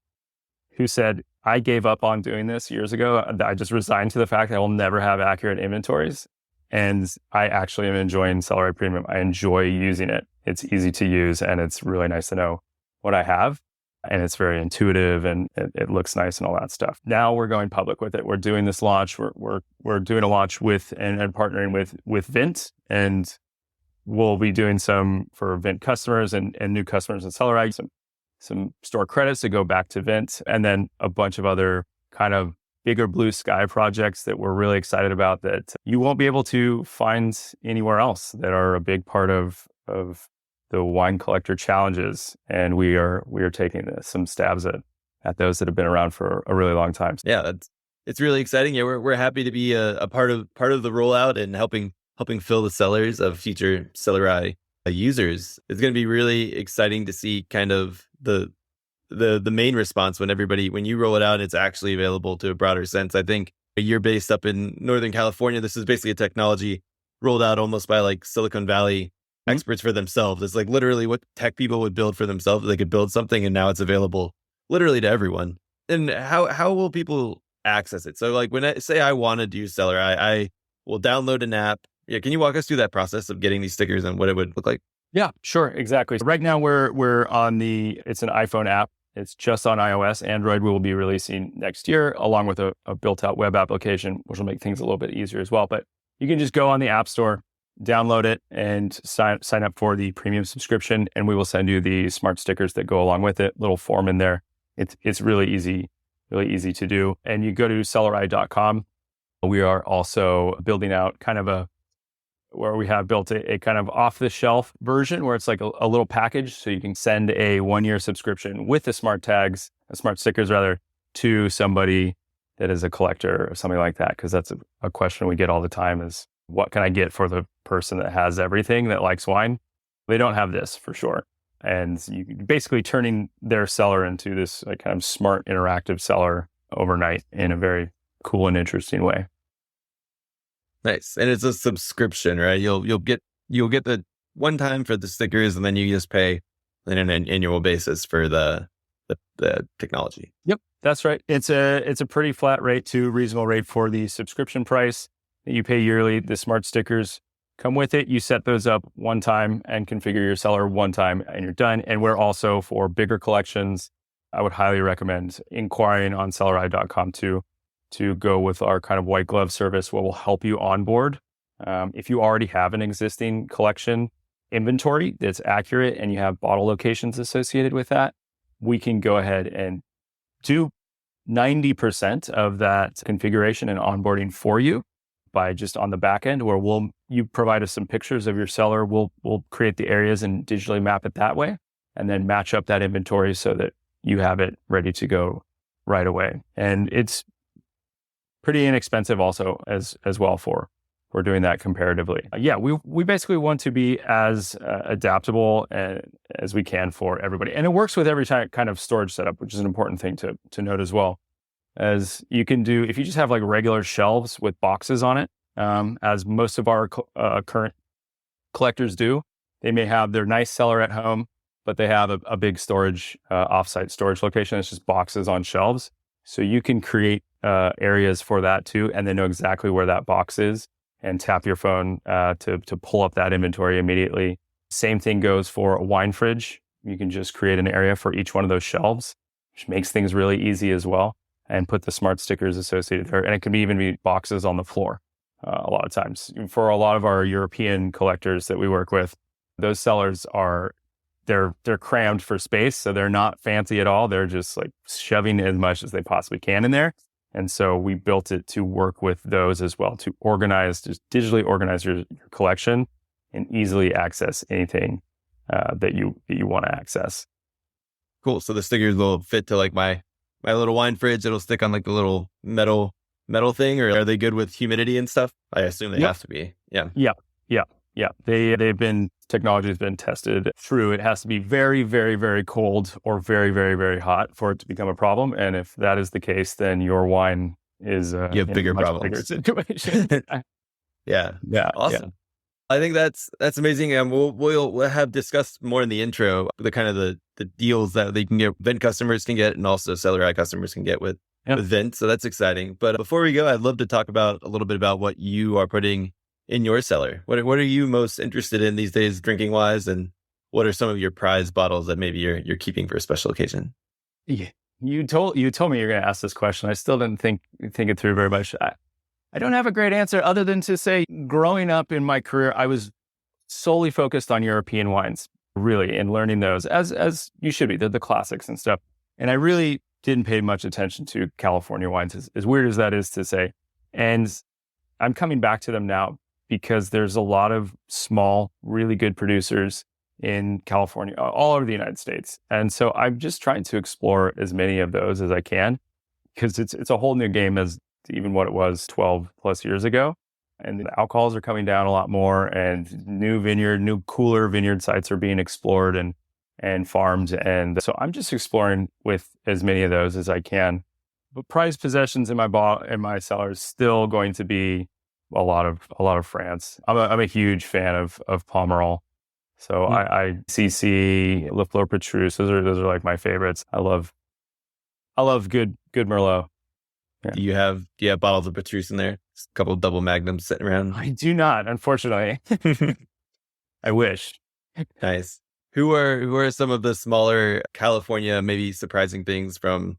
said, I gave up on doing this years ago. I just resigned to the fact that I will never have accurate inventories. And I actually am enjoying CellarEye Premium. I enjoy using it. It's easy to use and it's really nice to know what I have. And it's very intuitive and it looks nice and all that stuff. Now we're going public with it. We're doing this launch. We're doing a launch with and partnering with Vint, and we'll be doing some for Vint customers and new customers in CellarEye, some store credits to go back to Vint, and then a bunch of other kind of bigger blue sky projects that we're really excited about that you won't be able to find anywhere else that are a big part of the wine collector challenges. And we are taking some stabs at those that have been around for a really long time. Yeah, it's really exciting. Yeah, we're happy to be a part of the rollout and helping fill the cellars of future CellarEye users. It's going to be really exciting to see kind of the main response when you roll it out, it's actually available to a broader sense. I think you're based up in Northern California. This is basically a technology rolled out almost by like Silicon Valley experts for themselves. It's like literally what tech people would build for themselves. They could build something and now it's available literally to everyone. And how will people access it? So like when I want to do CellarEye, I will download an app. Yeah, can you walk us through that process of getting these stickers and what it would look like? Yeah, sure. Exactly. Right now we're on it's an iPhone app. It's just on iOS. Android we will be releasing next year, along with a built-out web application, which will make things a little bit easier as well. But you can just go on the App Store, download it, and sign up for the premium subscription, and we will send you the smart stickers that go along with it. Little form in there. It's really easy to do. And you go to CellarEye.com. We are also building out kind of where we have built a kind of off-the-shelf version where it's like a little package. So you can send a 1-year subscription with the smart stickers rather, to somebody that is a collector or something like that. Because that's a question we get all the time is, what can I get for the person that has everything that likes wine? They don't have this for sure. And you basically turning their cellar into this like kind of smart interactive cellar overnight in a very cool and interesting way. Nice. And it's a subscription, right? You'll get the one time for the stickers, and then you just pay on an annual basis for the technology. Yep, that's right. It's a pretty flat rate to reasonable rate for the subscription price that you pay yearly. The smart stickers come with it. You set those up one time and configure your cellar one time and you're done. And we're also, for bigger collections, I would highly recommend inquiring on CellarEye.com to go with our kind of white glove service where we'll help you onboard. If you already have an existing collection inventory that's accurate and you have bottle locations associated with that, we can go ahead and do 90% of that configuration and onboarding for you by just on the back end, where you provide us some pictures of your cellar. We'll create the areas and digitally map it that way, and then match up that inventory so that you have it ready to go right away. And it's pretty inexpensive also as well for doing that comparatively. We basically want to be as adaptable as we can for everybody. And it works with every kind of storage setup, which is an important thing to note as well. As you can do, if you just have like regular shelves with boxes on it, as most of our current collectors do, they may have their nice cellar at home, but they have a big storage, offsite storage location. It's just boxes on shelves. So you can create areas for that too, and then know exactly where that box is and tap your phone to pull up that inventory immediately. Same thing goes for a wine fridge. You can just create an area for each one of those shelves, which makes things really easy as well, and put the smart stickers associated there. And it can even be boxes on the floor a lot of times. For a lot of our European collectors that we work with, those cellars they're crammed for space, so they're not fancy at all. They're just like shoving as much as they possibly can in there. And so we built it to work with those as well, to just digitally organize your collection and easily access anything that you want to access. Cool. So the stickers will fit to like my little wine fridge. It'll stick on like the little metal thing, or are they good with humidity and stuff? I assume they have to be. Yeah. Yeah. Technology has been tested through. It has to be very, very, very cold or very, very, very hot for it to become a problem. And if that is the case, then your wine is you have bigger problems. Bigger situation. Yeah. Awesome. Yeah. I think that's amazing. And we'll have discussed more in the intro the kind of the deals that they can get, Vint customers can get, and also CellarEye customers can get with Vint. So that's exciting. But before we go, I'd love to talk about a little bit about what you are putting in your cellar. What are you most interested in these days, drinking wise, and what are some of your prized bottles that maybe you're keeping for a special occasion? Yeah. You told me you're going to ask this question. I still didn't think it through very much. I don't have a great answer other than to say, growing up in my career, I was solely focused on European wines, really, and learning those as you should be. They're the classics and stuff. And I really didn't pay much attention to California wines, as weird as that is to say. And I'm coming back to them now because there's a lot of small, really good producers in California, all over the United States. And so I'm just trying to explore as many of those as I can, because it's a whole new game as to even what it was 12 plus years ago. And the alcohols are coming down a lot more, and new cooler vineyard sites are being explored and farmed. And so I'm just exploring with as many of those as I can. But prized possessions in my cellar is still going to be a lot of France. I'm a huge fan of Pomerol. So I CC, Liber Pater, those are like my favorites. I love good Merlot. Yeah. Do you have bottles of Petrus in there? Just a couple of double magnums sitting around? I do not, unfortunately. I wish. Nice. Who are some of the smaller California, maybe surprising things from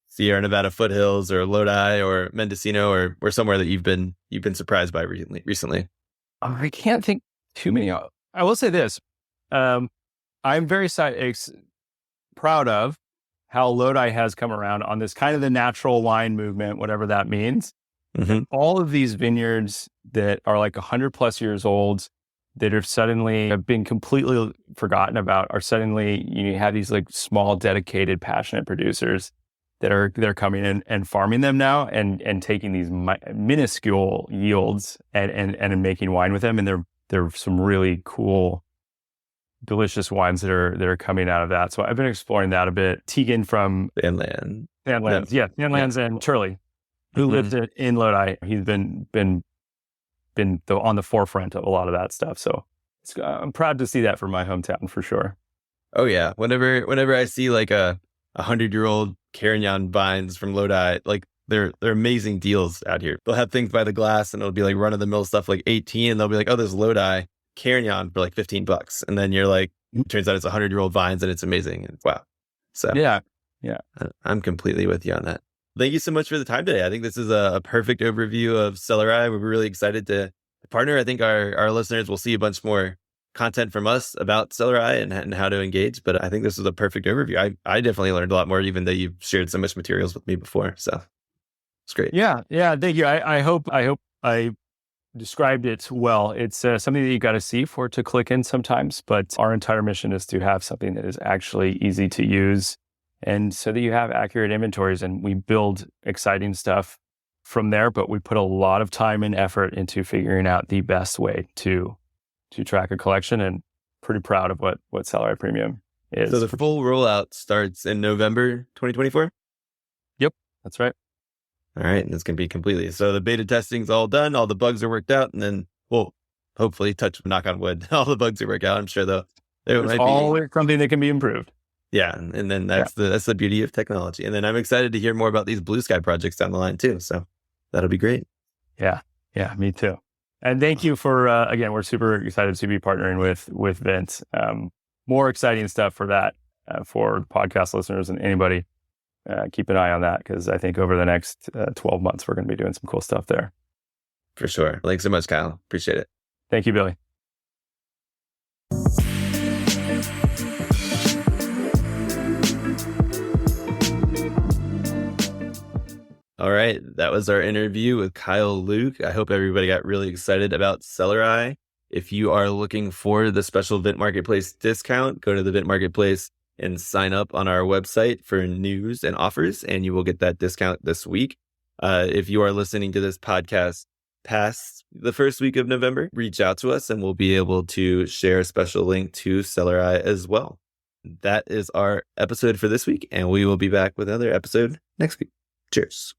Sierra Nevada foothills or Lodi or Mendocino or somewhere that you've been surprised by recently? I can't think too many. I will say this. I'm very proud of how Lodi has come around on this kind of the natural wine movement, whatever that means. Mm-hmm. All of these vineyards that are like 100 plus years old, that are suddenly have been completely forgotten about, are suddenly, you have these like small, dedicated, passionate producers they're coming in and farming them now and taking these minuscule yields and making wine with them. And there are some really cool, delicious wines that are coming out of that. So I've been exploring that a bit. Tegan from Sandlands, and Turley, who lives in Lodi. He's been on the forefront of a lot of that stuff. So I'm proud to see that for my hometown for sure. Oh yeah. Whenever I see like a 100-year-old Carignan vines from Lodi, like they're amazing deals out here. They'll have things by the glass and it'll be like run of the mill stuff like 18, and they'll be like, oh, there's Lodi Carignan for like $15. And then you're like, turns out it's 100-year-old vines and it's amazing. And wow. So yeah. I'm completely with you on that. Thank you so much for the time today. I think this is a perfect overview of CellarEye. We're really excited to partner. I think our listeners will see a bunch more content from us about CellarEye and how to engage. But I think this is a perfect overview. I definitely learned a lot more, even though you've shared so much materials with me before. So it's great. Yeah. Thank you. I hope I described it well. It's something that you got to see for it to click in sometimes. But our entire mission is to have something that is actually easy to use, and so that you have accurate inventories, and we build exciting stuff from there. But we put a lot of time and effort into figuring out the best way to track a collection, and pretty proud of what CellarEye Premium is. So the full rollout starts in November 2024? Yep, that's right. All right, and it's going to be completely. So the beta testing's all done, all the bugs are worked out, and then we'll hopefully knock on wood, all the bugs are worked out. I'm sure there's always something that can be improved. Yeah, and then that's the beauty of technology. And then I'm excited to hear more about these blue sky projects down the line too. So that'll be great. Yeah, me too. And thank you for, again, we're super excited to be partnering with Vint. More exciting stuff for that, for podcast listeners and anybody. Keep an eye on that, because I think over the next 12 months, we're going to be doing some cool stuff there. For sure. Thanks so much, Kyle. Appreciate it. Thank you, Billy. All right. That was our interview with Kyle Luke. I hope everybody got really excited about CellarEye. If you are looking for the special Vint Marketplace discount, go to the Vint Marketplace and sign up on our website for news and offers, and you will get that discount this week. If you are listening to this podcast past the first week of November, reach out to us and we'll be able to share a special link to CellarEye as well. That is our episode for this week, and we will be back with another episode next week. Cheers.